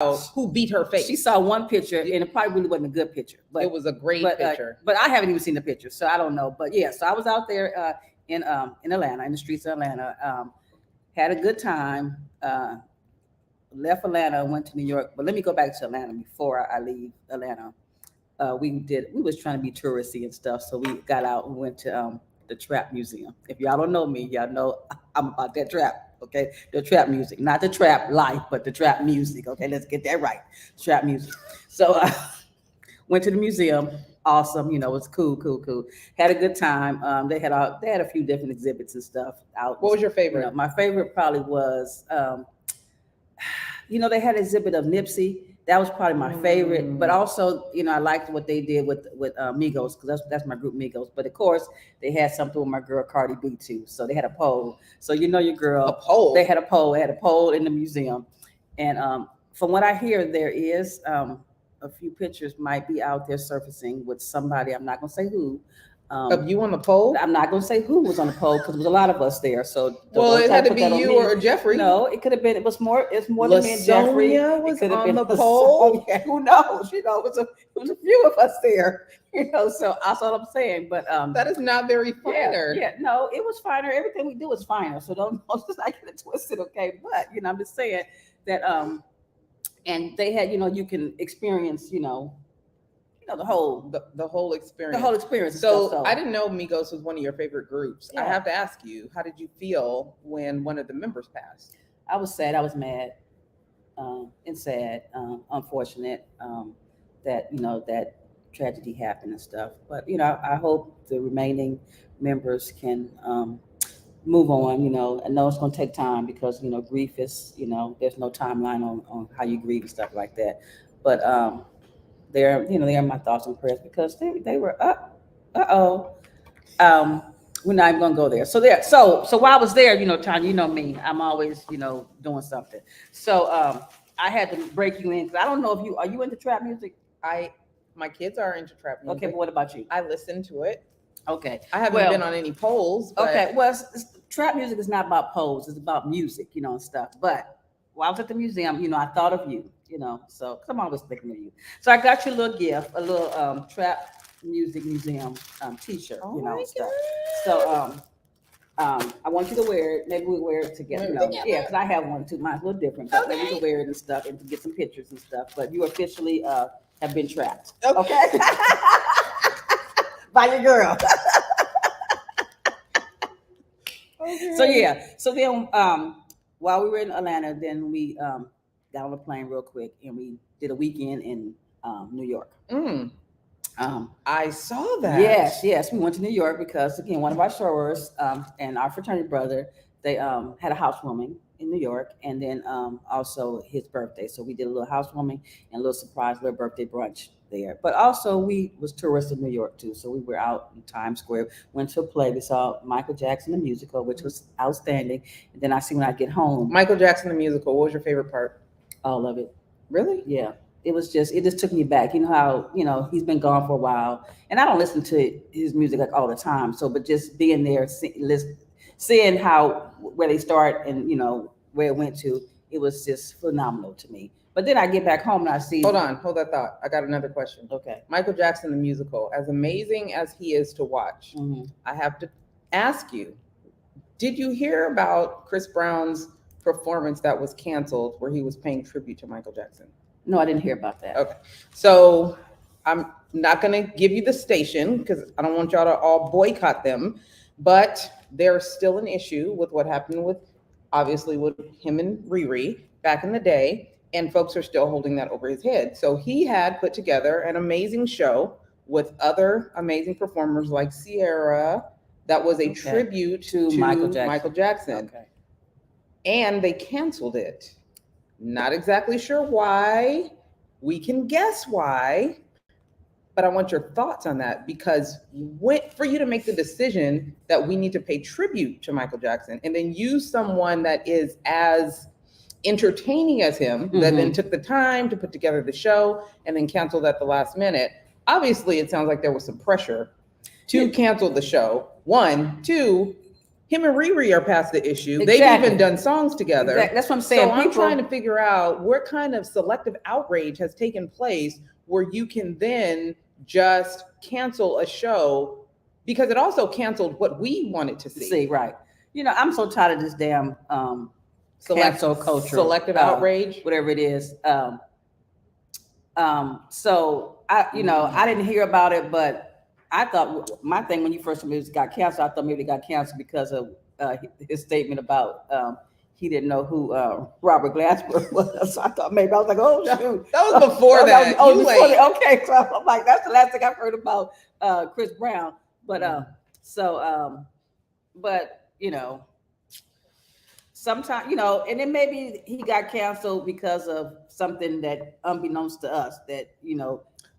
who beat her face. She saw one picture, and it probably really wasn't a good picture. But it was a great picture. But I haven't even seen the picture, so I don't know. But yeah, so I was out there in Atlanta, in the streets of Atlanta. Had a good time. Left Atlanta, went to New York. But let me go back to Atlanta before I leave Atlanta. We was trying to be touristy and stuff, so we got out and went to the Trap Museum. If y'all don't know me, y'all know I'm about that trap. Okay, the trap music, not the trap life, but the trap music. Okay, let's get that right. Trap music. So went to the museum. Awesome, it was cool. Had a good time. They had a few different exhibits and stuff out. What was your favorite? My favorite probably was, they had an exhibit of Nipsey. That was probably my favorite, but also, I liked what they did with Migos, because that's my group Migos. But of course, they had something with my girl Cardi B too. So they had a poll. So your girl. A poll. They had a poll. They had a poll in the museum, and from what I hear, there is a few pictures might be out there surfacing with somebody. I'm not gonna say who. Of you on the poll? I'm not going to say who was on the poll because there was a lot of us there. So it had to be you or Jeffrey. No, it could have been. It's more than me and Jeffrey. Sonya was on the poll. Yeah, who knows? It was a few of us there. So that's all I'm saying. But that is not very finer. Yeah, no, it was finer. Everything we do is finer. So don't just like get it twisted, okay? But I'm just saying that and they had you can experience the whole experience. The whole experience. So I didn't know Migos was one of your favorite groups. Yeah. I have to ask you, how did you feel when one of the members passed? I was sad. I was mad and sad. Unfortunate that that tragedy happened and stuff. But I hope the remaining members can move on. I know it's going to take time because grief is there's no timeline on how you grieve and stuff like that. But they're they're my thoughts and prayers because they were we're not even gonna go there. So while I was there, Tonya, me, I'm always doing something. So I had to break you in because I don't know if are you into trap music? My kids are into trap music. Okay, but what about you? I listen to it. Okay, I haven't been on any polls. But... Okay, well, trap music is not about polls; it's about music, and stuff. But while I was at the museum, I thought of you. So cause I'm always thinking of you. So I got you a little gift, a little trap music museum t-shirt, stuff. So I want you to wear it. Maybe we wear it together. Yeah, because I have one too. Mine's a little different, but maybe we can wear it and stuff and get some pictures and stuff. But you officially have been trapped. Okay. By your girl. Okay. So yeah. So then while we were in Atlanta, then we got on a plane real quick and we did a weekend in New York. I saw that. Yes, we went to New York because again, one of our sorors and our fraternity brother, they had a housewarming in New York, and then also his birthday. So we did a little housewarming and a little surprise little birthday brunch there. But also we was tourists in New York too. So we were out in Times Square, went to a play. We saw Michael Jackson the musical, which was outstanding. And then I see when I get home. Michael Jackson the musical. What was your favorite part? All of it. Really? Yeah. It just took me back. How, he's been gone for a while and I don't listen to his music like all the time. So, but just being there, seeing where they start and, where it went to, it was just phenomenal to me. But then I get back home and I see. Hold that thought. I got another question. Okay. Michael Jackson, the musical, as amazing as he is to watch, I have to ask you, did you hear about Chris Brown's performance that was canceled where he was paying tribute to Michael Jackson? No, I didn't hear about that. Okay. So I'm not going to give you the station because I don't want y'all to all boycott them, but there's still an issue with what happened with him and Riri back in the day, and folks are still holding that over his head. So he had put together an amazing show with other amazing performers like Sierra that was a tribute to Michael Jackson. Okay. And they canceled it. Not exactly sure why. We can guess why, but I want your thoughts on that because for you to make the decision that we need to pay tribute to Michael Jackson and then use someone that is as entertaining as him, that then took the time to put together the show and then canceled at the last minute. Obviously, it sounds like there was some pressure to cancel the show. 1, 2, him and Riri are past the issue. Exactly. They've even done songs together. Exactly. That's what I'm saying. So I'm trying to figure out what kind of selective outrage has taken place where you can then just cancel a show, because it also canceled what we wanted to see. Right. I'm so tired of this damn cancel culture, selective outrage, whatever it is. So I didn't hear about it, but I thought my thing when you first got canceled, I thought maybe it got canceled because of his statement about he didn't know who Robert Glasper was. So I thought maybe I was like, oh shoot, that was before that. Okay, so I'm like, that's the last thing I've heard about Chris Brown. But sometimes, and then maybe he got canceled because of something that unbeknownst to us that,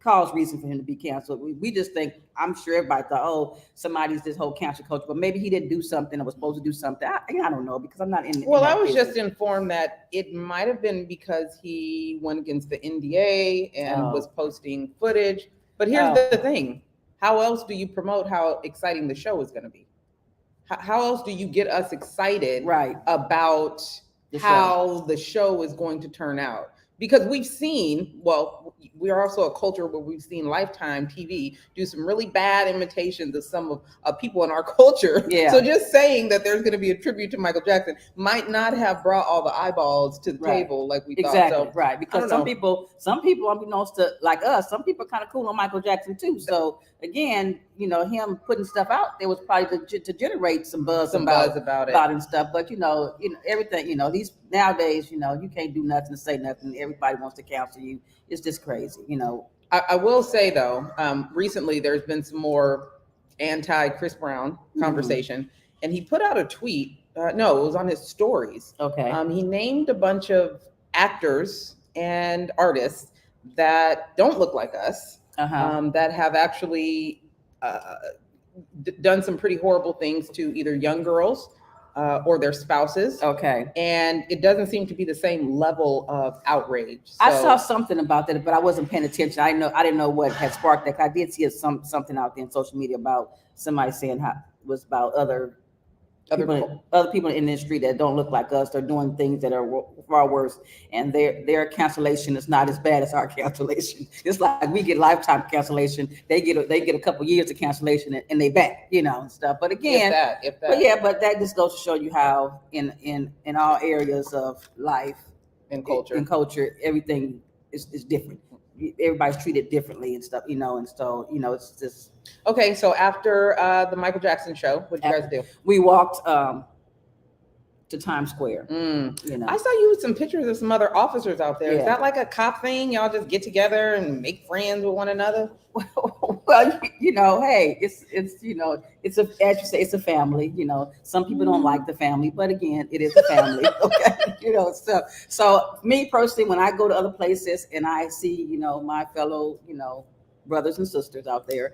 caused reason for him to be canceled. We just think, I'm sure everybody thought, oh, somebody's this whole cancel culture, but maybe he didn't do something or was supposed to do something. I don't know, because I'm not in. Well, I was just informed that it might have been because he went against the NDA and was posting footage. But here's the thing. How else do you promote how exciting the show is going to be? How else do you get us excited about how the show is going to turn out? Because we've seen, well, we are also a culture where we've seen Lifetime TV do some really bad imitations of some of people in our culture. Yeah. So just saying that there's going to be a tribute to Michael Jackson might not have brought all the eyeballs to the table like we thought. Exactly, right. Because some people, unbeknownst to like us, some people are kind of cool on Michael Jackson too. So again, him putting stuff out there was probably to generate some buzz about it and stuff. But everything, these nowadays, you can't do nothing to say nothing. Everybody wants to cancel you. It's just crazy, I will say though, recently there's been some more anti-Chris Brown conversation, and he put out a tweet. No, it was on his stories. Okay. He named a bunch of actors and artists that don't look like us, that have actually done some pretty horrible things to either young girls or their spouses. Okay. And it doesn't seem to be the same level of outrage. So, I saw something about that, but I wasn't paying attention. I didn't know what had sparked that. I did see something out there in social media about somebody saying how it was about other people in the industry that don't look like us. They're doing things that are far worse, and their cancellation is not as bad as our cancellation. It's like we get lifetime cancellation. They get a couple years of cancellation, and they back, and stuff. But again, if that. But that just goes to show you how in all areas of life and culture, everything is different. Everybody's treated differently and stuff, and so it's just. Okay, so after the Michael Jackson show, what did you guys do? We walked to Times Square. I saw you with some pictures of some other officers out there. Yeah. Is that like a cop thing? Y'all just get together and make friends with one another? Well, hey, it's as you say, it's a family. Some people don't like the family, but again, it is a family. Okay, so me personally, when I go to other places and I see, my fellow, brothers and sisters out there,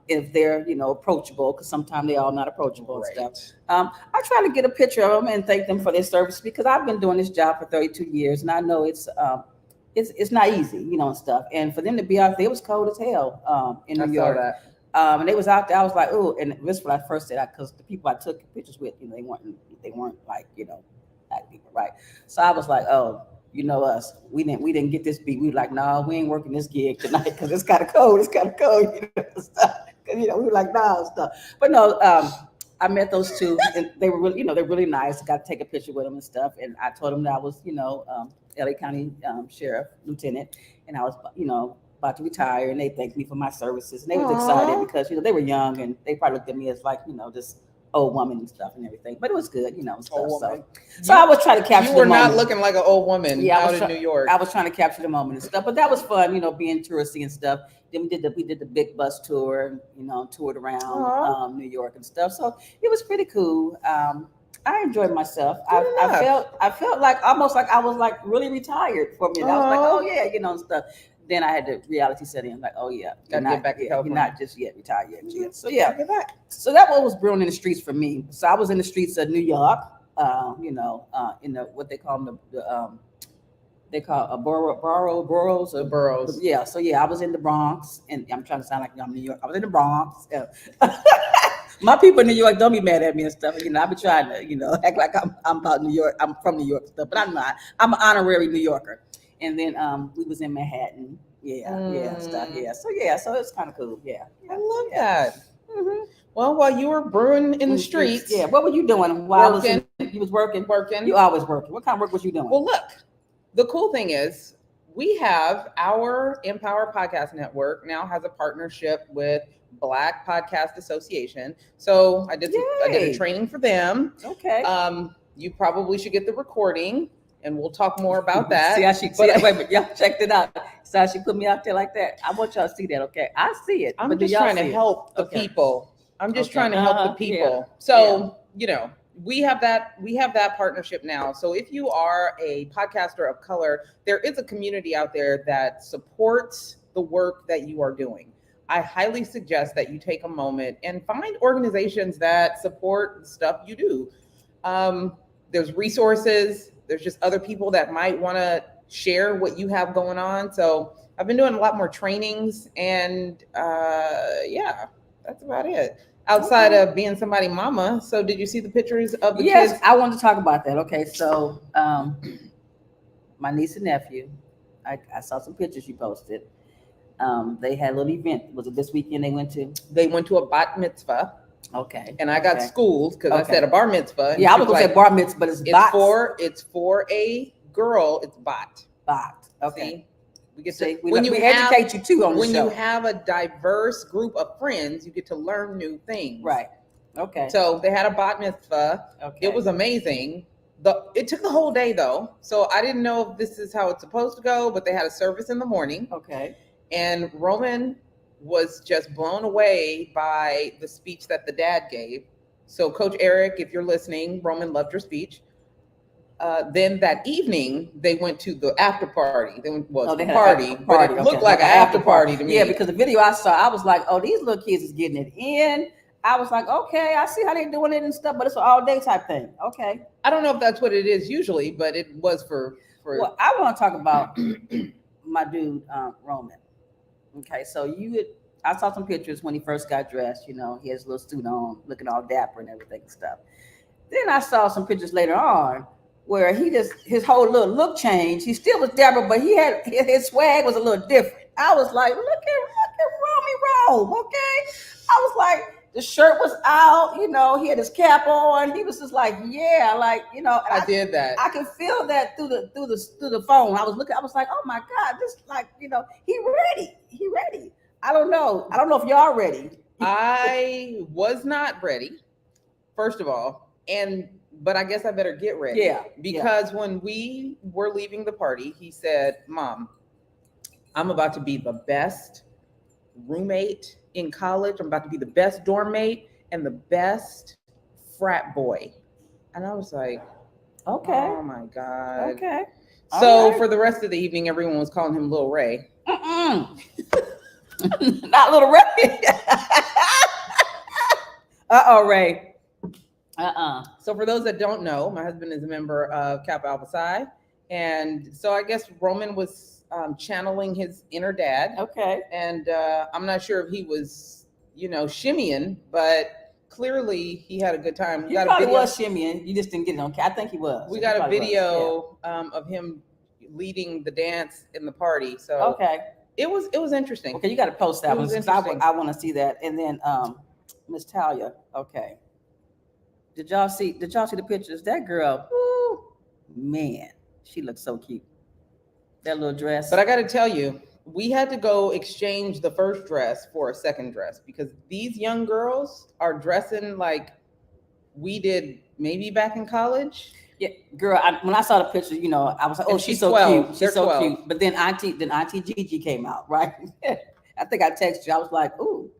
if they're approachable, because sometimes they're all not approachable and stuff. I try to get a picture of them and thank them for their service, because I've been doing this job for 32 years and I know it's not easy, and stuff. And for them to be out there, it was cold as hell in New York. And they was out there. I was like, oh, and this is what I first said, because the people I took pictures with, they weren't like black people, right? So I was like, oh. Us, we didn't get this beat. We were like, no, we ain't working this gig tonight because it's kind of cold. Stuff. We were like, no, stuff. But no, I met those two, and they were really, they're really nice. Got to take a picture with them and stuff. And I told them that I was, LA County Sheriff Lieutenant, and I was, about to retire. And they thanked me for my services, and they was excited because they were young, and they probably looked at me as like, this old woman and stuff and everything, but it was good, stuff. So I was trying to capture. You were not looking like an old woman out in New York. I was trying to capture the moment and stuff, but that was fun, being touristy and stuff. Then we did the big bus tour, toured around New York and stuff. So it was pretty cool. I enjoyed myself. I felt like almost like I was like really retired for a minute. I was like, oh yeah, and stuff. Then I had the reality set in, like, oh yeah, gotta get back to California. You're not just yet retired yet. So yeah, so that one was brewing in the streets for me. So I was in the streets of New York, in the what they call them, they call a boroughs. Yeah. So yeah, I was in the Bronx, and I'm trying to sound like I'm New York. I was in the Bronx. My people in New York don't be mad at me and stuff. You know, I be trying to, you know, act like I'm about New York. I'm from New York and stuff, but I'm not. I'm an honorary New Yorker. And then we was in Manhattan. Yeah, stuff. Yeah. So it's kind of cool. Yeah. I love that. Mm-hmm. Well, while you were brewing in the streets, Yeah. What were you doing while working, you was working? working. You always working. What kind of work was you doing? Well, look, the cool thing is we have our Empower Podcast Network now has a partnership with Black Podcast Association. So I did a training for them. Okay. You probably should get the recording, and we'll talk more about that. Wait, y'all checked it out. So how she put me out there like that. I want y'all to see that. Okay, I see it. I'm just trying to help the people. I'm just trying to help the people. So you know, we have that partnership now. So if you are a podcaster of color, there is a community out there that supports the work that you are doing. I highly suggest that you take a moment and find organizations that support the stuff you do. There's resources. There's just other people that might want to share what you have going on. So I've been doing a lot more trainings, and yeah, that's about it. Outside of being somebody's mama. So did you see the pictures of the kids? Yes, I wanted to talk about that. Okay, so my niece and nephew, I saw some pictures you posted. They had a little event. Was it this weekend they went to? They went to a bat mitzvah. Okay. And I got schooled because I said a bar mitzvah. Yeah, I was gonna say bar mitzvah, but it's for a girl. It's bat. Okay. See? We get to when we educate you too on the when show. you have a diverse group of friends, you get to learn new things. Right. Okay. So they had a bat mitzvah. Okay. It was amazing. It took the whole day though, so I didn't know if this is how it's supposed to go. But they had a service in the morning. Okay. And Roman was just blown away by the speech that the dad gave. So Coach Eric, if you're listening, Roman loved your speech. Then that evening they went to the after party. They party, but it looked like an after party to me. Yeah, because the video I saw, I was like, oh, these little kids is getting it in. I was like, okay, I see how they're doing it and stuff, but it's an all day type thing. Okay. I don't know if that's what it is usually, but it was for. Well, I want to talk about my dude Roman. Okay, so I saw some pictures when he first got dressed. You know, he has a little suit on, looking all dapper and everything and stuff. Then I saw some pictures later on where his whole little look changed. He still was dapper, but his swag was a little different. I was like, look at Romy Rome, okay? I was like, the shirt was out, you know, he had his cap on. He was just like, yeah, like, you know. I did that. I could feel that through the phone. I was like, oh my God, this, like, you know, he ready. I don't know if y'all ready. I was not ready, first of all, but I guess I better get ready. Yeah. Because when we were leaving the party, he said, Mom, I'm about to be the best roommate in college. I'm about to be the best dorm mate and the best frat boy. And I was like, okay. Oh my God. Okay. So for the rest of the evening, everyone was calling him Lil Ray. Not Little Ray. Ray. So for those that don't know, my husband is a member of Kappa Alpha Psi. And so I guess Roman was channeling his inner dad. Okay. And I'm not sure if he was, you know, shimmying, but clearly he had a good time. He probably was shimmying. You just didn't get it on camera. I think he was. We got a video of him leading the dance in the party. So okay. It was interesting. Okay, you got to post that one. I want to see that. And then Miss Talia. Okay. Did y'all see the pictures? That girl, ooh, man, she looks so cute. That little dress. But I got to tell you, we had to go exchange the first dress for a second dress because these young girls are dressing like we did maybe back in college. Yeah, girl. When I saw the picture, you know, I was like, "Oh, she's so 12. cute. She's so cute." But then Auntie Gigi came out, right? I think I texted you. I was like, "Ooh,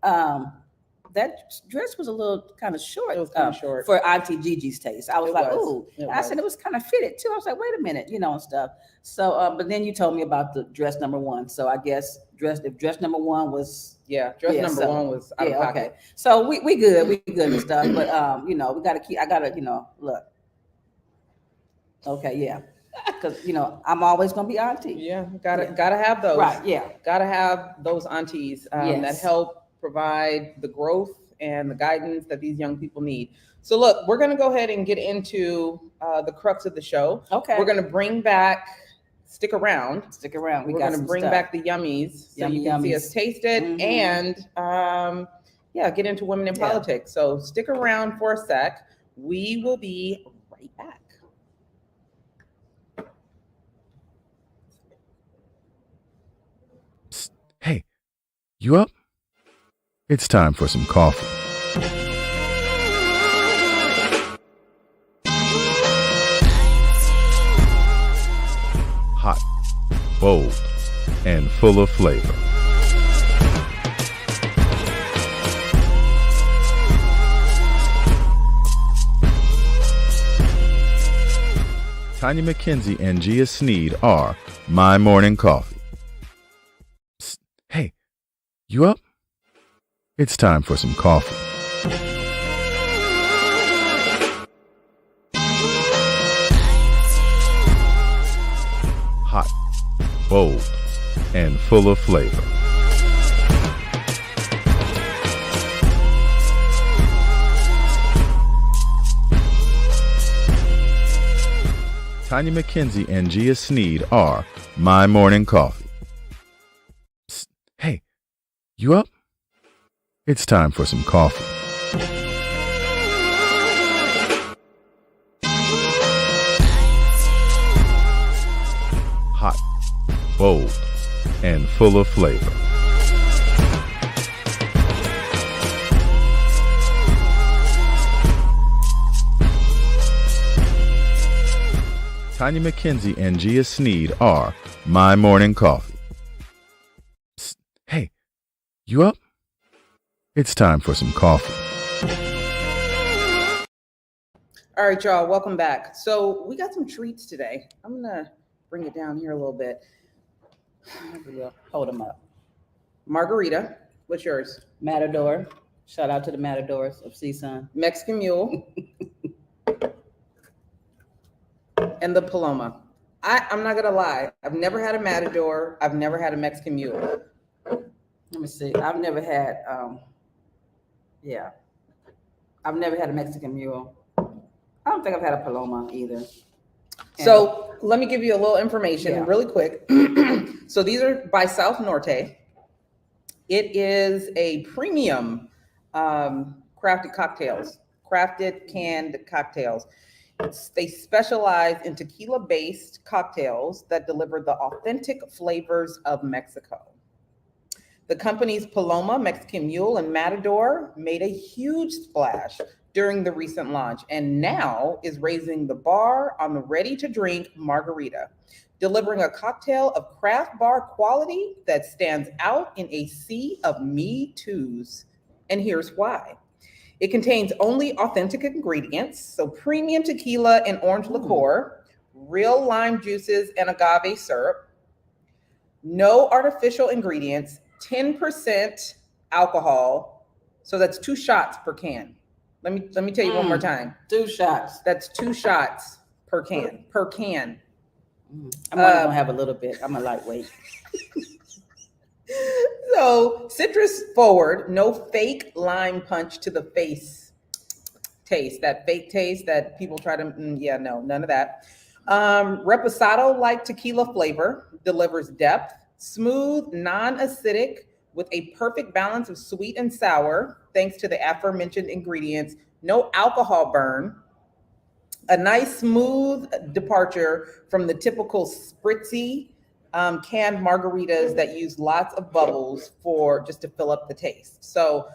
that dress was a little kind of short. It was kind of short for Auntie Gigi's taste." I was like, "Ooh," I said it was kind of fitted too. I was like, "Wait a minute," you know, and stuff. So, but then you told me about the dress number one. So I guess if dress number one was number one was out of pocket. Okay. So we good and stuff. But you know, I gotta you know look. Okay, yeah, because you know I'm always gonna be auntie. Yeah, gotta have those. Right, yeah, gotta have those aunties that help provide the growth and the guidance that these young people need. So look, we're going to go ahead and get into the crux of the show. Okay. We're going to bring back, stick around. We're going to bring back the yummies so you can see us taste it and get into women in politics. So stick around for a sec. We will be right back. Psst. Hey, you up? It's time for some coffee. Hot, bold, and full of flavor. Tonya McKenzie and Gia Sneed are my morning coffee. Psst. Hey, you up? It's time for some coffee. Hot, bold, and full of flavor. Tonya McKenzie and Gia Sneed are my morning coffee. Psst. Hey, you up? It's time for some coffee. Hot, bold, and full of flavor. Tonya McKenzie and Gia Sneed are my morning coffee. Psst. Hey, you up? It's time for some coffee. All right, y'all, welcome back. So we got some treats today. I'm going to bring it down here a little bit. Hold them up. Margarita, what's yours? Matador. Shout out to the Matadors of CSUN. Mexican Mule. And the Paloma. I'm not going to lie. I've never had a Matador. I've never had a Mexican Mule. Let me see. I've never had, I've never had a Mexican Mule. I don't think I've had a Paloma either. So let me give you a little information really quick. So these are by SouthNorte'a. It is a premium crafted canned cocktails. They specialize in tequila-based cocktails that deliver the authentic flavors of Mexico. The company's Paloma, Mexican Mule, and Matador made a huge splash during the recent launch and now is raising the bar on the ready-to-drink margarita, delivering a cocktail of craft bar quality that stands out in a sea of Me Toos. And here's why. It contains only authentic ingredients, so premium tequila and orange liqueur, real lime juices and agave syrup, no artificial ingredients, 10% alcohol, so that's 2 shots per can. Let me tell you one more time. 2 shots. That's 2 shots per can. I'm only gonna have a little bit. I'm a lightweight. So citrus forward, no fake lime punch to the face taste. That fake taste that people try to, no, none of that. Reposado-like tequila flavor delivers depth, smooth, non-acidic, with a perfect balance of sweet and sour, thanks to the aforementioned ingredients, no alcohol burn, a nice smooth departure from the typical spritzy canned margaritas that use lots of bubbles just to fill up the taste. So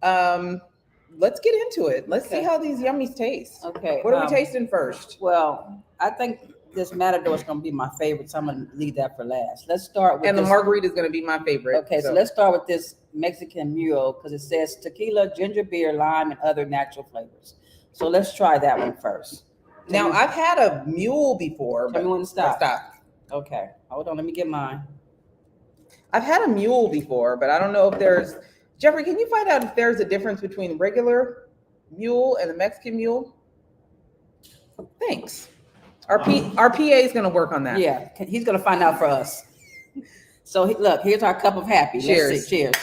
let's get into it. Let's see how these yummies taste. Okay. What are we tasting first? Well, I think this Matador is going to be my favorite, so I'm going to leave that for last. Let's start with the margarita is going to be my favorite. Okay, so let's start with this Mexican Mule because it says tequila, ginger beer, lime, and other natural flavors. So let's try that one first. Now, I've had a mule before. Tell me when to stop. Stop. Okay, hold on, let me get mine. I've had a mule before, but I don't know if there's... Jeffrey, can you find out if there's a difference between regular mule and the Mexican Mule? Thanks. Our PA is going to work on that. Yeah, he's going to find out for us. So look, here's our cup of happy. Cheers. Let's see. Cheers.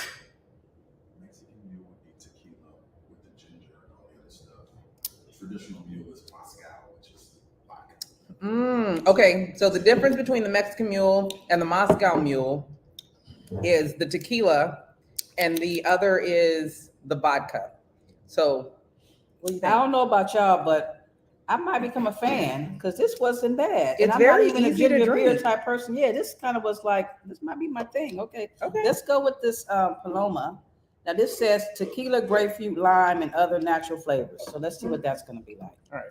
Okay, so the difference between the Mexican mule and the Moscow mule is the tequila, and the other is the vodka. So, what do you I think? don't know about y'all, but I might become a fan because this wasn't bad. It's and I'm very not even a easy to ginger beer drink. type person. Yeah, this kind of was like, this might be my thing. Okay. Okay. Let's go with this Paloma. Now this says tequila, grapefruit, lime, and other natural flavors. So let's see what that's going to be like. All right.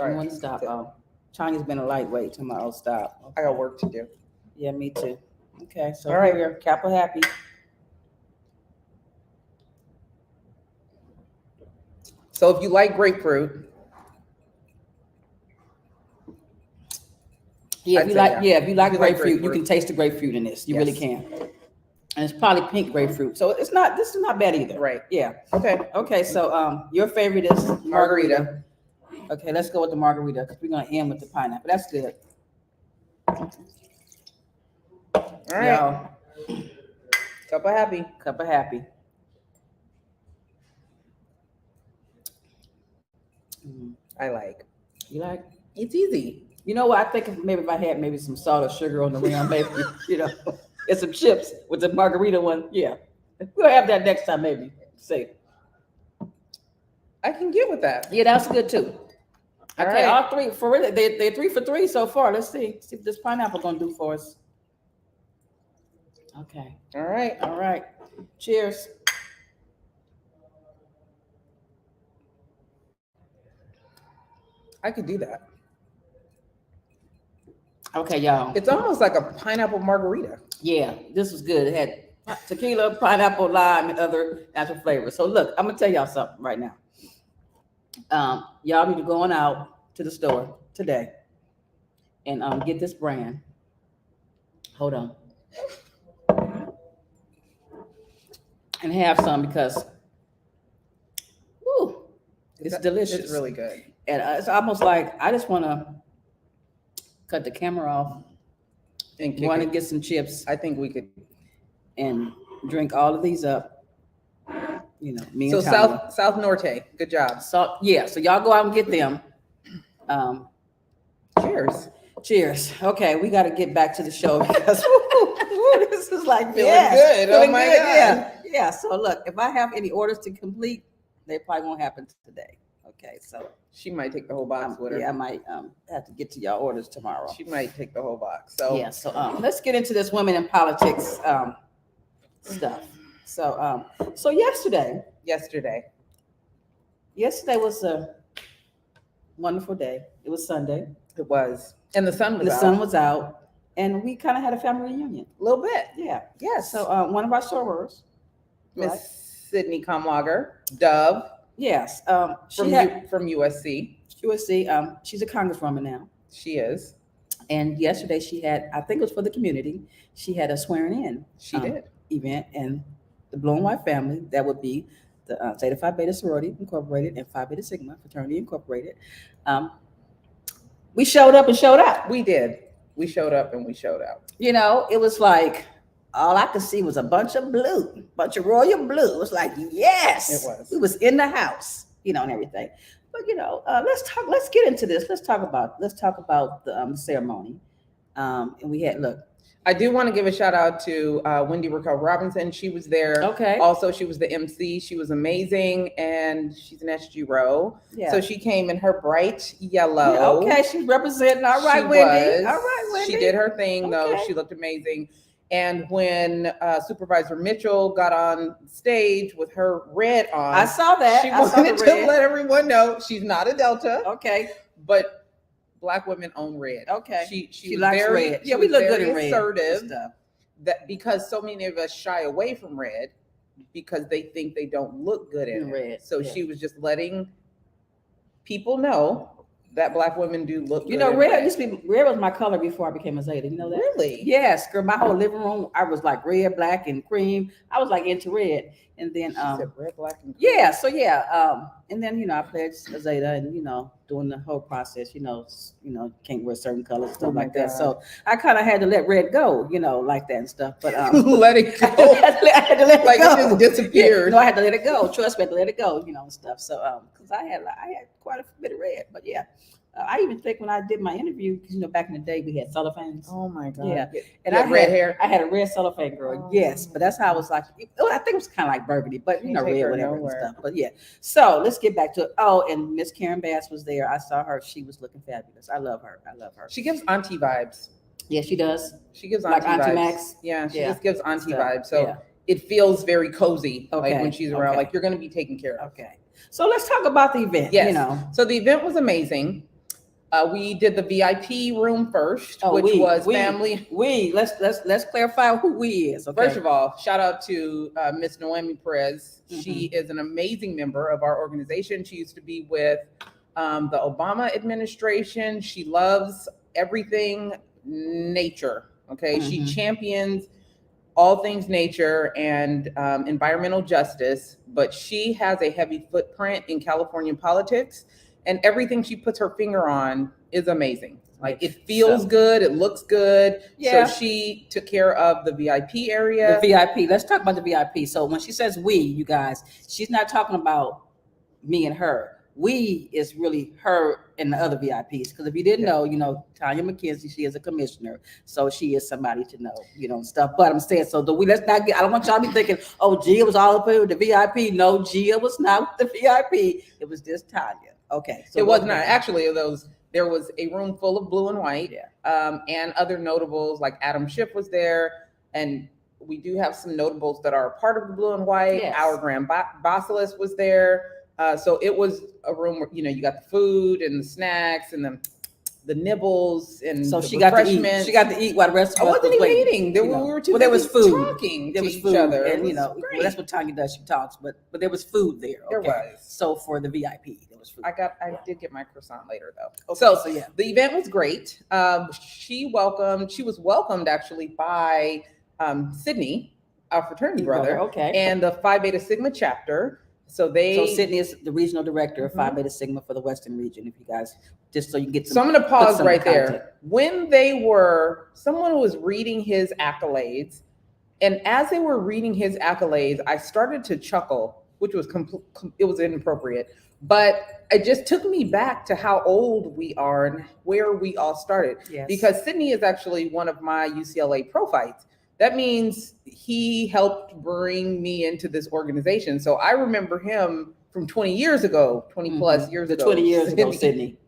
I want to stop. Tonya's been a lightweight. Tomorrow, stop. Okay. I got work to do. Yeah, me too. Okay, so All right. here, Kappa Happy. So if you like grapefruit, Yeah, I'd if you say like, yeah. yeah, if you like If you like grapefruit, you grapefruit. can taste the grapefruit in this. You really Yes. can. And it's probably pink grapefruit. So it's not, this is not bad either. Right. Yeah. Okay. Okay, so your favorite is margarita. Okay, let's go with the margarita because we're gonna end with the pineapple. That's good. All right. Y'all, Cup of happy. cup of happy. I like. You like? It's easy. You know what? I think if I had maybe some salt or sugar on the rim, maybe, and some chips with the margarita one. Yeah. We'll have that next time, maybe. See. I can get with that. Yeah, that's good too. All Okay, right. all three for really, they're 3 for 3 so far. Let's see what this pineapple gonna do for us. Okay, All right. all right. Cheers. I could do that. Okay, y'all. It's almost like a pineapple margarita. Yeah, this was good. It had tequila, pineapple, lime, and other natural flavors. So look, I'm gonna tell y'all something right now. Y'all need to go on out to the store today and get this brand. Hold on. And have some because woo, it's delicious. It's really good. And it's almost like I just want to cut the camera off And and want to get some chips I think we could. and drink all of these up. Me So and Tonya. SouthNorte'a, good job. So yeah, so y'all go out and get them. Cheers. Cheers. Okay, we got to get back to the show because woo, this is like Feeling good. Oh feeling my good. God. Yeah. So look, if I have any orders to complete, they probably won't happen today. Okay, so She might take the whole box with her. yeah, I might have to get to y'all orders tomorrow. She might take the whole box. So Yeah. So let's get into this women in politics stuff. So yesterday was a wonderful day. It was Sunday. it was. And the sun was The out. sun was out, and we kind of had a family reunion. A little bit. Yeah. Yes. So one of our sorors, Miss right? Sydney Comlager, Dove, Yes, from she had from USC. USC. She's a congresswoman now, She is. and yesterday she had, I think it was for the community, she had a swearing in. She did. Event, and the Blue and White family, that would be the Zeta Phi Beta Sorority Incorporated and Phi Beta Sigma Fraternity Incorporated. We showed up and showed out. We did. We showed up and we showed out. It was like all I could see was a bunch of blue, bunch of royal blue. It was like, yes, It was. We was in the house, and everything. But let's get into this. Let's talk about the ceremony. And we had I do want to give a shout out to Wendy Raquel Robinson. She was there. okay. Also, she was the MC. She was amazing, and she's an SG Row. Yeah. So she came in her bright yellow. Yeah, okay, she's representing. All right, She Wendy. was. All right, Wendy. She did her thing, though. Okay. She looked amazing. And when Supervisor Mitchell got on stage with her red on, I saw that. she I saw wanted the to red. let everyone know she's not a Delta, Okay. but Black women own red. Okay. She She was likes very, red. she Yeah, we was look good very in red. and assertive. stuff. That because so many of us shy away from red because they think they don't look good in In it. red, So yeah. she was just letting people know that Black women do look good. in Red used to be red was my color before I became a Zeta. You know that? Really? Yes, girl. My whole living room, I was like red, black, and cream. I was like into red, and then She said red, black, and yeah. So yeah, and then I pledged a Zeta, and doing the whole process. Can't wear certain colors, stuff Oh my like that. God. So I kind of had to let red go, like that and stuff. But let it go. I had to let it Like go. it just disappeared. Yeah, no, I had to let it go. Trust me, I had to let it go, and stuff. So, because I had quite a bit of red, but yeah. I even think when I did my interview, because back in the day we had cellophanes. Oh my God. Yeah. And I had red hair. I had a red cellophane girl. Yes, but that's how I was like. I think it was kind of like burgundy, but Can't take red, her whatever nowhere. and stuff. But yeah. So let's get back to it. Oh, and Miss Karen Bass was there. I saw her. She was looking fabulous. I love her. She gives auntie vibes. Yeah, she does. She gives Like auntie Auntie vibes. Max? Yeah, she Yeah. just gives auntie So, vibes. So yeah. it feels very cozy, Okay, like when she's around, okay. like you're going to be taken care of. Okay. So let's talk about the event. Yes. So the event was amazing. We did the VIP room first, which was family. Let's clarify who we is. Okay? First of all, shout out to Miss Noemi Perez. She is an amazing member of our organization. She used to be with the Obama administration. She loves everything nature. Okay. She champions all things nature and environmental justice, but she has a heavy footprint in California politics, and everything she puts her finger on is amazing. Like it feels good, it looks good. Yeah. So she took care of the VIP area. The VIP. Let's talk about the VIP. So when she says we, you guys, she's not talking about me and her. We is really her and the other VIPs. Because if you didn't know, Tonya McKenzie, she is a commissioner. So she is somebody to know, stuff. But I'm saying, so let's not get, I don't want y'all to be thinking, oh, Gia was all up with the VIP. No, Gia was not with the VIP. It was just Tonya. Okay. So it was not. Actually, there was a room full of blue and white, and other notables like Adam Schiff was there. And we do have some notables that are a part of the blue and white. Yes. Our Grand Basilis was there. So it was a room where, you got the food and the snacks and the nibbles and so the she got to eat. refreshments. She got to eat while the rest of I us wasn't was even waiting. eating. We were too there was busy food. talking There to was each food, other. and Well, that's what Tonya does. She talks, but there was food there. Okay? There was. So for the VIP, there was food. I did get my croissant later though. Okay, So yeah. the event was great. She was welcomed actually by Sydney, our fraternity brother, okay, and the Phi Beta Sigma chapter. So Sydney is the regional director of Phi Beta Sigma for the Western region. If you guys, just so you can get some. So I'm going to pause right content there. When someone was reading his accolades, and as they were reading his accolades, I started to chuckle, which was it was inappropriate, but it just took me back to how old we are and where we all started. Yes. Because Sydney is actually one of my UCLA prophytes. That means he helped bring me into this organization. So I remember him from 20 years ago, 20 plus years ago. 20 years ago, Sydney.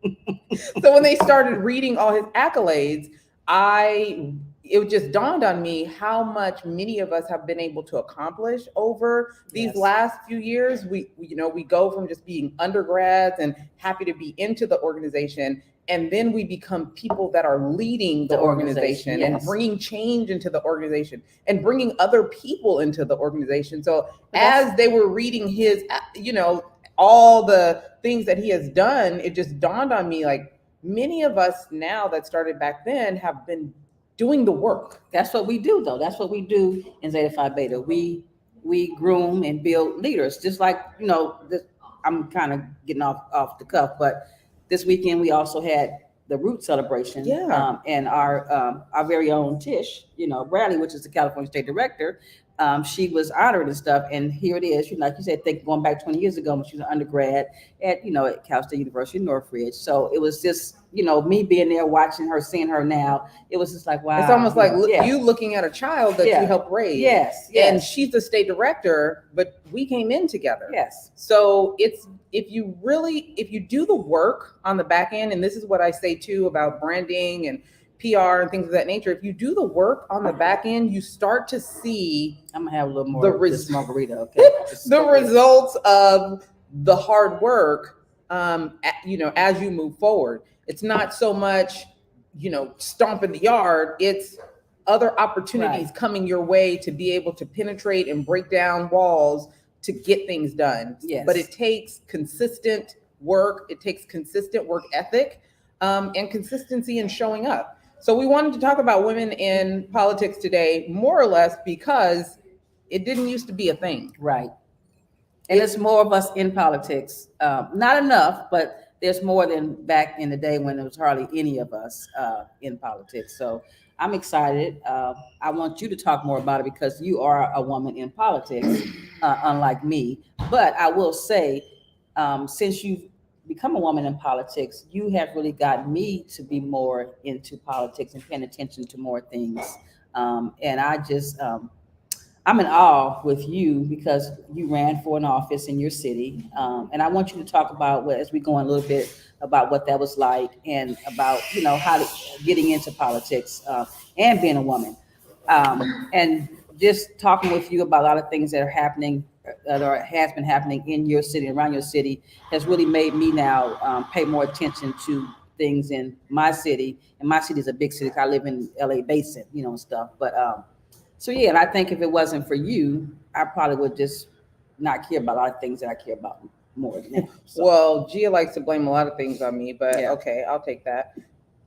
So when they started reading all his accolades, it just dawned on me how much many of us have been able to accomplish over these last few years. We go from just being undergrads and happy to be into the organization, and then we become people that are leading the organization and bringing change into the organization and bringing other people into the organization. So as they were reading his, all the things that he has done, it just dawned on me, like many of us now that started back then have been doing the work. That's what we do, though. That's what we do in Zeta Phi Beta. We groom and build leaders, just like, I'm kind of getting off the cuff, but this weekend we also had the Root celebration. Yeah. And our very own Tish, Bradley, which is the California State Director, she was honored and stuff. And here it is, like you said, going back 20 years ago when she was an undergrad at Cal State University in Northridge. So it was just, me being there, watching her, seeing her now, it was just like, wow. It's almost like you looking at a child that you helped raise. Yes. And she's the state director, but we came in together. Yes. So if you do the work on the back end, and this is what I say too about branding and PR and things of that nature, if you do the work on the back end, you start to see I'm gonna have a little more of this margarita, okay? the results of the hard work, as you move forward. It's not so much, stomp in the yard. It's other opportunities coming your way to be able to penetrate and break down walls to get things done. Yes. But it takes consistent work. It takes consistent work ethic, and consistency in showing up. So we wanted to talk about women in politics today, more or less because it didn't used to be a thing. Right. And it's more of us in politics. Not enough, but there's more than back in the day when there was hardly any of us in politics. So I'm excited. I want you to talk more about it because you are a woman in politics, unlike me. But I will say, since you've become a woman in politics, you have really got me to be more into politics and paying attention to more things. And I'm in awe with you because you ran for an office in your city. And I want you to talk about as we go on a little bit about what that was like and about, getting into politics and being a woman. And just talking with you about a lot of things that are happening has been happening in your city, around your city, has really made me now pay more attention to things in my city. And my city is a big city. I live in LA Basin, and stuff. But so yeah, and I think if it wasn't for you, I probably would just not care about a lot of things that I care about more now. So. Well, Gia likes to blame a lot of things on me, but Yeah. okay, I'll take that.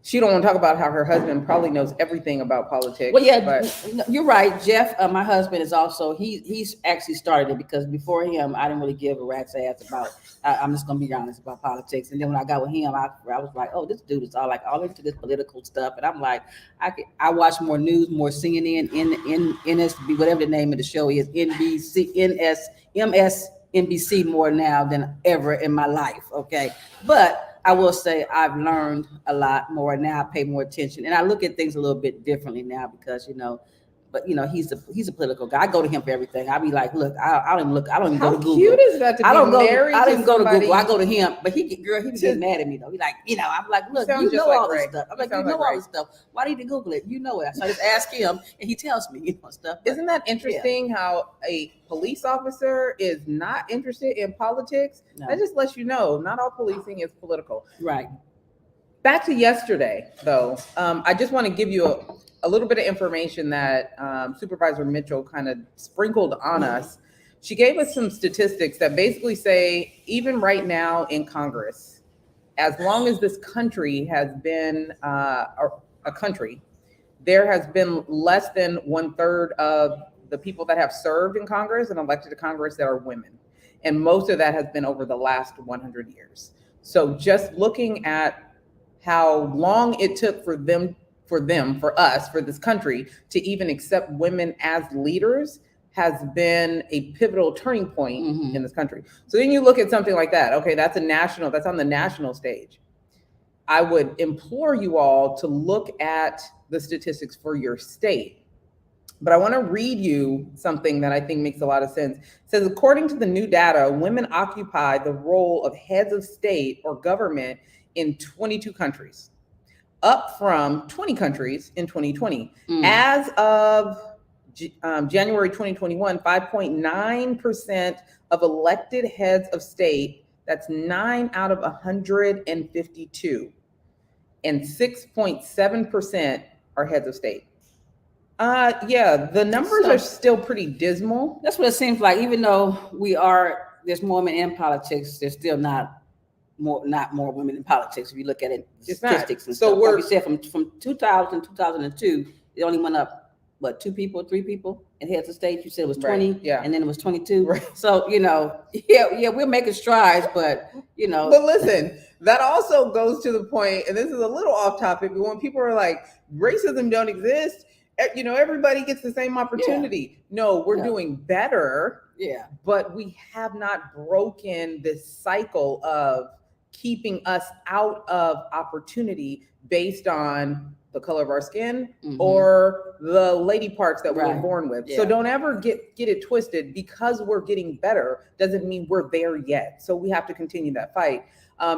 She don't want to talk about how her husband probably knows everything about politics. Well, yeah, but you're right. Jeff, my husband, is also he's actually started it because before him, I didn't really give a rat's ass about. I'm just gonna be honest about politics. And then when I got with him, I was like, oh, this dude is all into this political stuff. And I'm like, I watch more news, more CNN, NSB, whatever the name of the show is, NBC, MSNBC more now than ever in my life. Okay, but I will say I've learned a lot more now. I pay more attention, and I look at things a little bit differently now because but he's a political guy. I go to him for everything. I be like, look, I don't even look. I don't even how go to Google. cute is that to be married I don't to even go to somebody? Google. I go to him, but he get mad at me though. He's like, I'm like, look, sounds you just know like all Ray. this stuff. I'm You like, you sound know like all Ray. this stuff. Why do you need to Google it? You know it. So I just ask him, and he tells me, stuff. But, Isn't that interesting how a police officer is not interested in politics? No. That just lets you know not all policing is political. Right. Back to yesterday, though, I just want to give you a little bit of information that Supervisor Mitchell kind of sprinkled on us. She gave us some statistics that basically say, even right now in Congress, as long as this country has been a country, there has been less than 1/3 of the people that have served in Congress and elected to Congress that are women. And most of that has been over the last 100 years. So just looking at how long it took for us, for this country to even accept women as leaders has been a pivotal turning point in this country. So then you look at something like that. Okay, that's on the national stage. I would implore you all to look at the statistics for your state. But I want to read you something that I think makes a lot of sense. It says, according to the new data, women occupy the role of heads of state or government in 22 countries, up from 20 countries in 2020. As of January 2021, 5.9% of elected heads of state, that's 9 out of 152, and 6.7% are heads of state. The numbers are still pretty dismal. That's what it seems like. Even though there's more women in politics, there's still not more women in politics. If you look at it, statistics and so stuff. Like we said, from 2000 to 2002, it only went up. What, 2 people, 3 people in heads of state? You said it was 20, right, yeah, and then it was 22. Right. So we're making strides, but But listen, that also goes to the point, and this is a little off topic, but when people are like, racism don't exist, everybody gets the same opportunity. Yeah. No, we're doing better. Yeah, but we have not broken this cycle of keeping us out of opportunity based on the color of our skin or the lady parts that we were born with. So don't ever get it twisted. Because we're getting better doesn't mean we're there yet. So we have to continue that fight.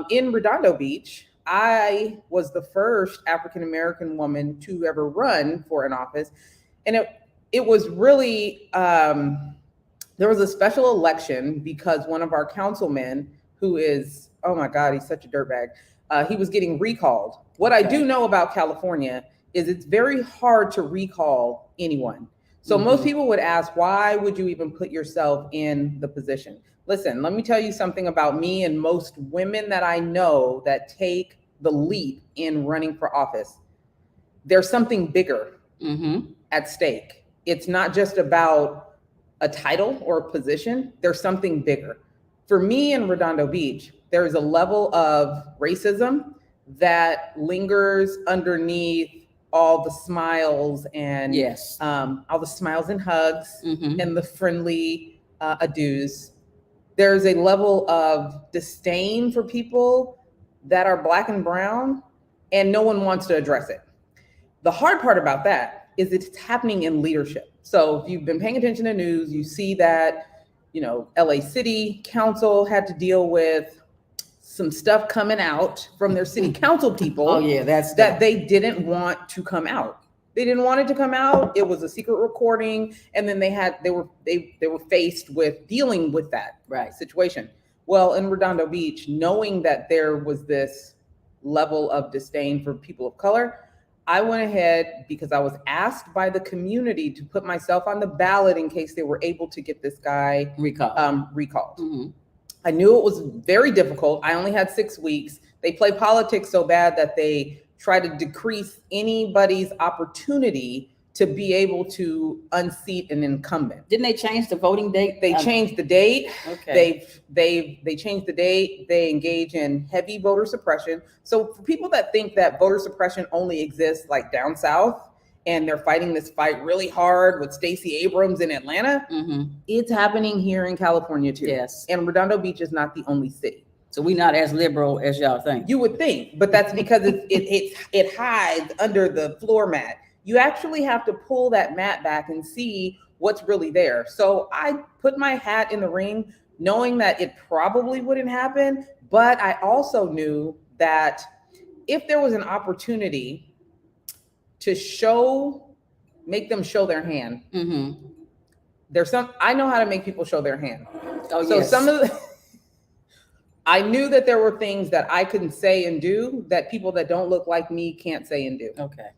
In Redondo Beach, I was the first African-American woman to ever run for an office. And it was really, there was a special election because one of our councilmen, who is, oh my God, he's such a dirtbag, he was getting recalled. What I do know about California is it's very hard to recall anyone. So most people would ask, why would you even put yourself in the position? Listen, let me tell you something about me and most women that I know that take the leap in running for office. There's something bigger at stake. It's not just about a title or a position. There's something bigger. For me in Redondo Beach, there is a level of racism that lingers underneath all the smiles and all the smiles and hugs and the friendly adieus. there's a level of disdain for people that are Black and brown, and no one wants to address it. The hard part about that is it's happening in leadership. So if you've been paying attention to news, you see that, LA City Council had to deal with some stuff coming out from their city council people. Oh yeah, that they didn't want to come out. They didn't want it to come out. It was a secret recording, and then they were faced with dealing with that situation. Well, in Redondo Beach, knowing that there was this level of disdain for people of color, I went ahead, because I was asked by the community to put myself on the ballot in case they were able to get this guy recalled. Mm-hmm. I knew it was very difficult. I only had 6 weeks. They play politics so bad that they try to decrease anybody's opportunity to be able to unseat an incumbent. Didn't they change the voting date? They changed the date. Okay. They changed the date. They engage in heavy voter suppression. So for people that think that voter suppression only exists like down south, and they're fighting this fight really hard with Stacey Abrams in Atlanta, it's happening here in California too. Yes. And Redondo Beach is not the only city. So we're not as liberal as y'all think. You would think, but that's because it hides under the floor mat. You actually have to pull that mat back and see what's really there. So I put my hat in the ring, knowing that it probably wouldn't happen, but I also knew that if there was an opportunity to make them show their hand, I know how to make people show their hand. Oh, so yes. I knew that there were things that I couldn't say and do that people that don't look like me can't say and do. Okay.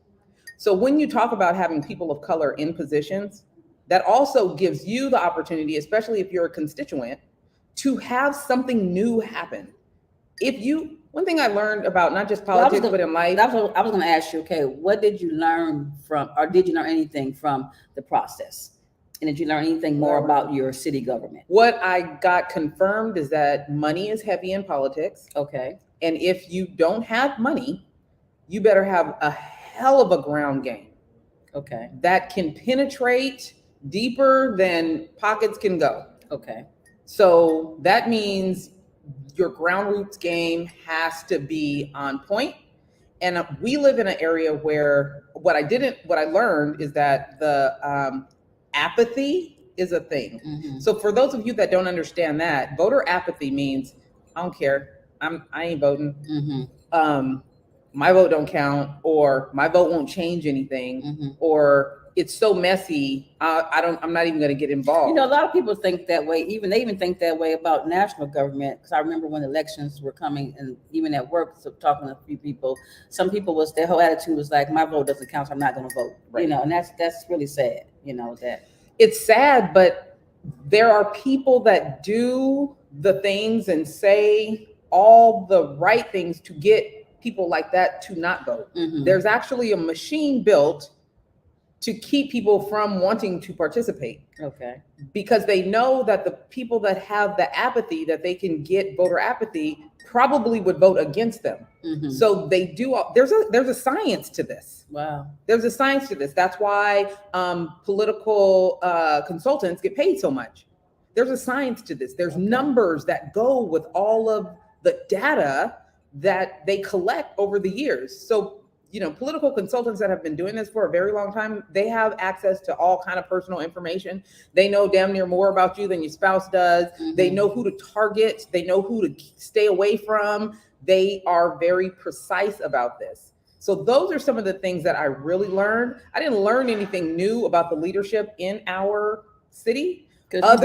So when you talk about having people of color in positions, that also gives you the opportunity, especially if you're a constituent, to have something new happen. One thing I learned about not just politics, but in life. I was going to ask you, okay, what did you learn from, or did you learn anything from the process? And did you learn anything more about your city government? What I got confirmed is that money is heavy in politics. Okay. And if you don't have money, you better have a hell of a ground game. Okay. That can penetrate deeper than pockets can go. Okay. So that means your ground roots game has to be on point. And we live in an area where what I learned is that the apathy is a thing. So for those of you that don't understand that, voter apathy means I don't care. I ain't voting. My vote don't count, or my vote won't change anything, or it's so messy. I'm not even going to get involved. A lot of people think that way. They even think that way about national government. Because I remember when elections were coming, and even at work, so talking to a few people, some people their whole attitude was like, my vote doesn't count, so I'm not going to vote. Right. And that's really sad. That it's sad, but there are people that do the things and say all the right things to get people like that to not vote. There's actually a machine built to keep people from wanting to participate. Okay. Because they know that the people that have the apathy, that they can get voter apathy, probably would vote against them. So they do. There's a science to this. Wow. There's a science to this. That's why political consultants get paid so much. There's a science to this. There's numbers that go with all of the data that they collect over the years. So, political consultants that have been doing this for a very long time, they have access to all kind of personal information. They know damn near more about you than your spouse does. They know who to target. They know who to stay away from. They are very precise about this. So those are some of the things that I really learned. I didn't learn anything new about the leadership in our city. Because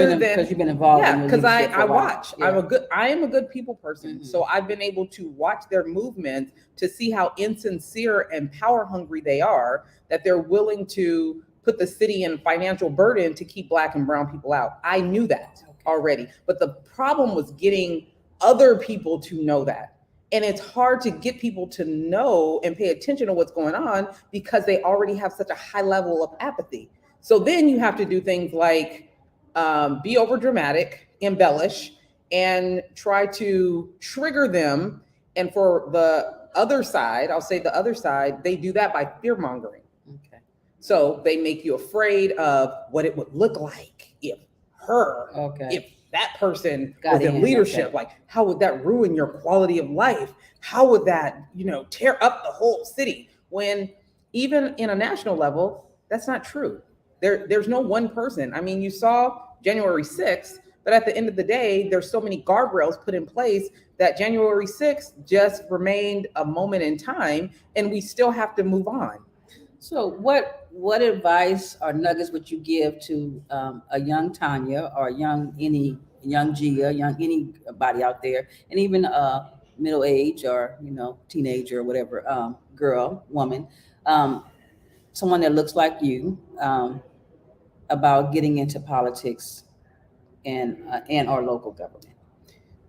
you've been involved. Yeah, because I watch. Yeah. I am a good people person. So I've been able to watch their movements to see how insincere and power hungry they are, that they're willing to put the city in financial burden to keep Black and brown people out. I knew that already. But the problem was getting other people to know that. And it's hard to get people to know and pay attention to what's going on because they already have such a high level of apathy. So then you have to do things like be over dramatic, embellish, and try to trigger them. And for the other side, I'll say the other side, they do that by fear mongering. Okay. So they make you afraid of what it would look like if her. Okay. If that person Got was in in, leadership, okay. like how would that ruin your quality of life? How would that, tear up the whole city? When even in a national level, that's not true. There's no one person. I mean, you saw January 6th, but at the end of the day, there's so many guardrails put in place that January 6th just remained a moment in time, and we still have to move on. So what advice or nuggets would you give to a young Tonya or any young Gia, young anybody out there, and even a middle age or teenager or whatever woman, someone that looks like you, about getting into politics and our local government?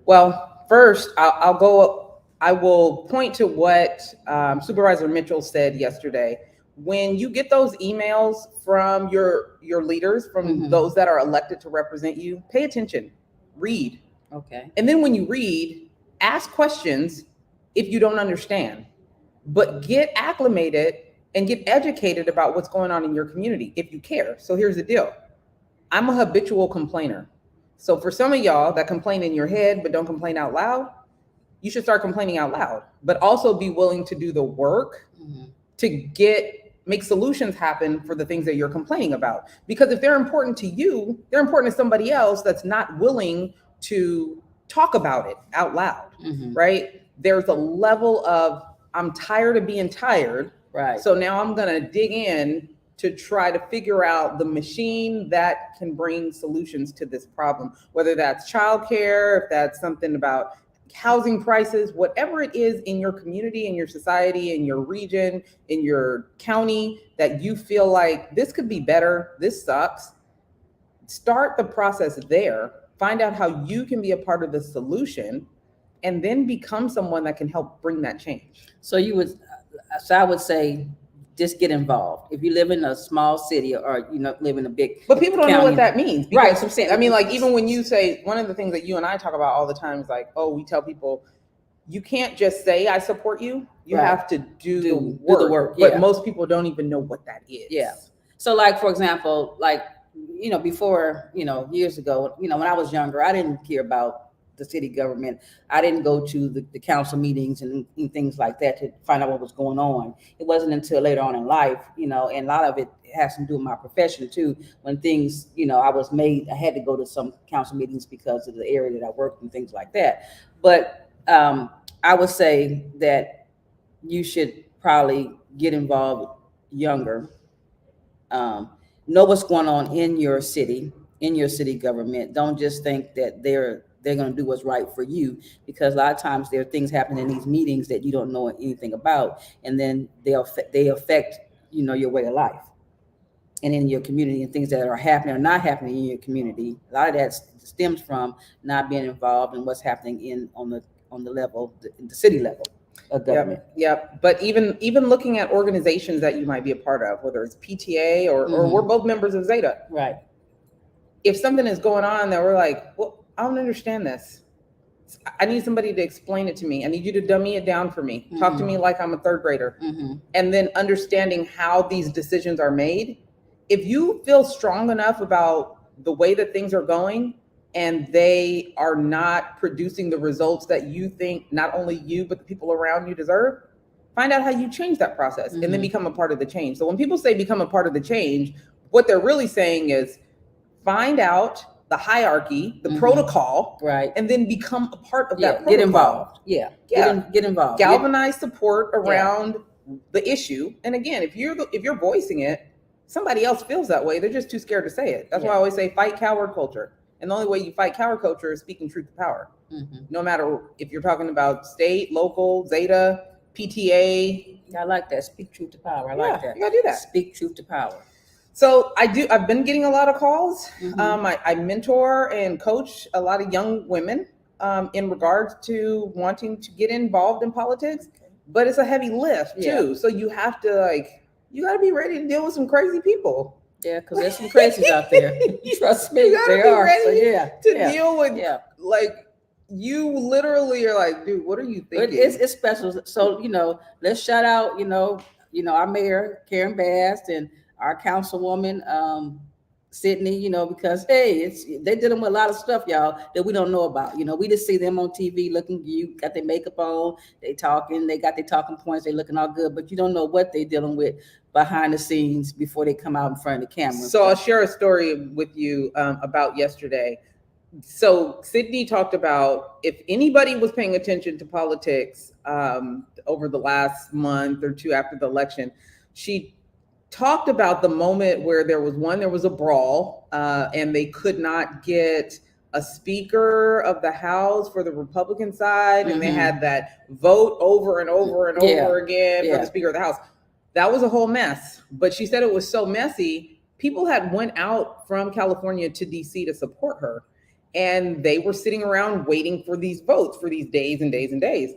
Well, first, I will point to what Supervisor Mitchell said yesterday. When you get those emails from your leaders, from those that are elected to represent you, pay attention, read. Okay. And then when you read, ask questions if you don't understand, but get acclimated and get educated about what's going on in your community if you care. So here's the deal. I'm a habitual complainer. So for some of y'all that complain in your head but don't complain out loud, you should start complaining out loud, but also be willing to do the work to make solutions happen for the things that you're complaining about. Because if they're important to you, they're important to somebody else that's not willing to talk about it out loud, right? There's a level of, I'm tired of being tired. Right. So now I'm going to dig in to try to figure out the machine that can bring solutions to this problem, whether that's childcare, if that's something about housing prices, whatever it is in your community, in your society, in your region, in your county, that you feel like this could be better, this sucks. Start the process there, find out how you can be a part of the solution, and then become someone that can help bring that change. So I would say, just get involved. If you live in a small city or live in a big, but people don't know what that means, right? So I'm saying, I mean, like, even when you say, one of the things that you and I talk about all the time is like, we tell people, you can't just say I support you. You have to do the work. But most people don't even know what that is. Yeah. So, like, for example, like, before, years ago, when I was younger, I didn't care about the city government. I didn't go to the council meetings and things like that to find out what was going on. It wasn't until later on in life, and a lot of it has to do with my profession too. When things, I had to go to some council meetings because of the area that I worked and things like that. But I would say that you should probably get involved younger. Know what's going on in your city government. Don't just think that they're going to do what's right for you, because a lot of times there are things happening in these meetings that you don't know anything about, and then they affect your way of life and in your community, and things that are happening or not happening in your community. A lot of that stems from not being involved in what's happening on the level, the city level of government. Yep. But even looking at organizations that you might be a part of, whether it's PTA or we're both members of Zeta. Right. If something is going on that we're like, well, I don't understand this. I need somebody to explain it to me. I need you to dummy it down for me. Talk to me like I'm a third grader. And then understanding how these decisions are made. If you feel strong enough about the way that things are going and they are not producing the results that you think not only you, but the people around you deserve, find out how you change that process and then become a part of the change. So when people say become a part of the change, what they're really saying is find out the hierarchy, the protocol, right, and then become a part of that protocol. Get involved. Get involved. Galvanize support around the issue. And again, if you're voicing it, somebody else feels that way. They're just too scared to say it. That's why I always say fight coward culture. And the only way you fight coward culture is speaking truth to power. No matter if you're talking about state, local, Zeta, PTA. I like that. Speak truth to power. I like that. You gotta do that. Speak truth to power. So I've been getting a lot of calls. I mentor and coach a lot of young women in regards to wanting to get involved in politics, but it's a heavy lift too. So you have to you got to be ready to deal with some crazy people. Yeah, because there's some crazies out there. Trust me, there are. Ready to deal with you literally are like, dude, what are you thinking? It's special. So let's shout out our mayor Karen Bass and our councilwoman Sydney, you know, because hey, they dealing with a lot of stuff, y'all, that we don't know about. You know, we just see them on TV looking, you got their makeup on, they talking, they got their talking points, they looking all good, but you don't know what they dealing with behind the scenes before they come out in front of the camera. So I'll share a story with you about yesterday. So Sydney talked about, if anybody was paying attention to politics over the last month or two after the election, she talked about the moment where there was a brawl and they could not get a speaker of the House for the Republican side, and they had that vote over and over and over again for the Speaker of the House. That was a whole mess. But she said it was so messy, people had went out from California to DC to support her, and they were sitting around waiting for these votes for these days and days and days.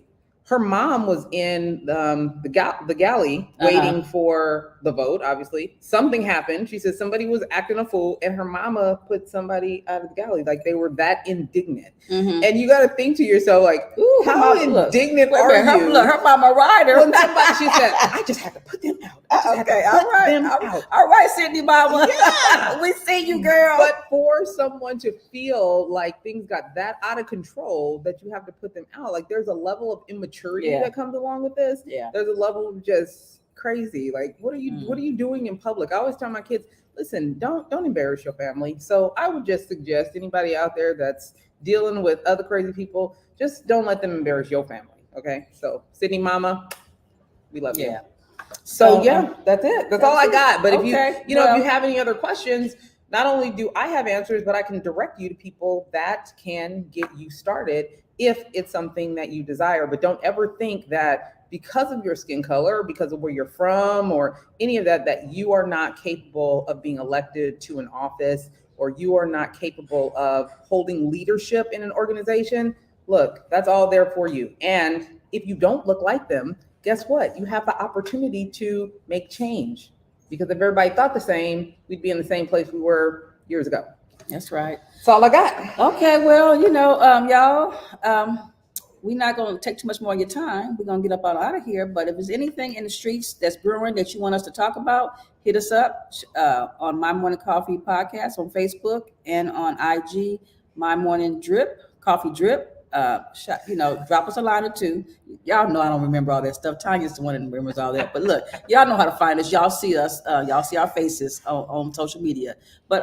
Her mom was in the galley waiting for the vote, obviously. Something happened. She said somebody was acting a fool, and her mama put somebody out of the galley. Like, they were that indignant. And you got to think to yourself, like, ooh, how indignant are you? Her mama rider. When somebody, she said, I just had to put them out. Okay, all right, Sydney mama. Yeah. We see you, girl. But for someone to feel like things got that out of control that you have to put them out, like, there's a level of immaturity that comes along with this. There's a level of just crazy. Like, what are you doing in public? I always tell my kids, listen, don't embarrass your family. So I would just suggest anybody out there that's dealing with other crazy people, just don't let them embarrass your family. Okay. So Sydney mama, we love you. So that's it. That's all I got. But if you have any other questions, not only do I have answers, but I can direct you to people that can get you started if it's something that you desire. But don't ever think that because of your skin color, because of where you're from, or any of that you are not capable of being elected to an office, or you are not capable of holding leadership in an organization. Look, that's all there for you. And if you don't look like them, guess what? You have the opportunity to make change. Because if everybody thought the same, we'd be in the same place we were years ago. That's right. That's all I got. Okay, well, y'all, we're not going to take too much more of your time. We're going to get up out of here. But if there's anything in the streets that's brewing that you want us to talk about, hit us up on My Morning Coffee Podcast on Facebook and on IG, My Morning Drip, Coffee Drip. Drop us a line or two. Y'all know I don't remember all that stuff. Tonya's the one that remembers all that. But look, y'all know how to find us. Y'all see us. Y'all see our faces on social media. But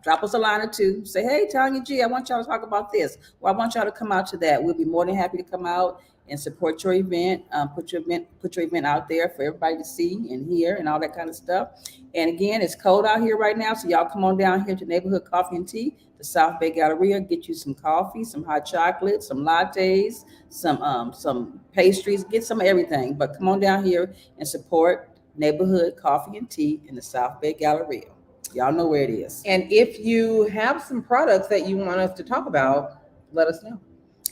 drop us a line or two. Say, hey, Tonya G, I want y'all to talk about this, or I want y'all to come out to that. We'll be more than happy to come out and support your event. Put your event out there for everybody to see and hear and all that kind of stuff. And again, it's cold out here right now, so y'all come on down here to Neighborhood Coffee and Tea, the South Bay Galleria. Get you some coffee, some hot chocolate, some lattes, some pastries. Get some of everything. But come on down here and support Neighborhood Coffee and Tea in the South Bay Galleria. Y'all know where it is. And if you have some products that you want us to talk about, let us know.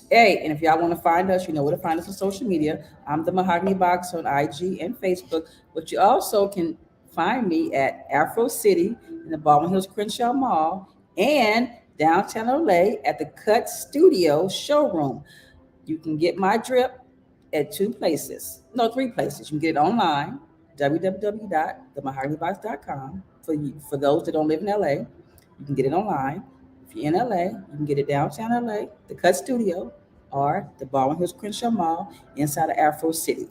Hey, and if y'all want to find us, you know where to find us on social media. I'm the Mahogany Box on IG and Facebook, but you also can find me at Afro City in the Baldwin Hills Crenshaw Mall and downtown LA at the Cut Studio showroom. You can get my drip at three places. You can get it online, www.themahoganybox.com. For those that don't live in LA, you can get it online. If you're in LA, you can get it downtown LA, the Cut Studio, or the Baldwin Hills Crenshaw Mall inside of Afro City.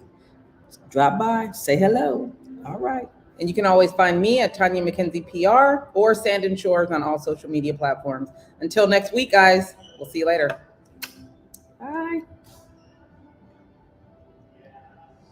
Drop by, say hello. All right. And you can always find me at Tonya McKenzie PR or Sand and Shores on all social media platforms. Until next week, guys, we'll see you later. Bye.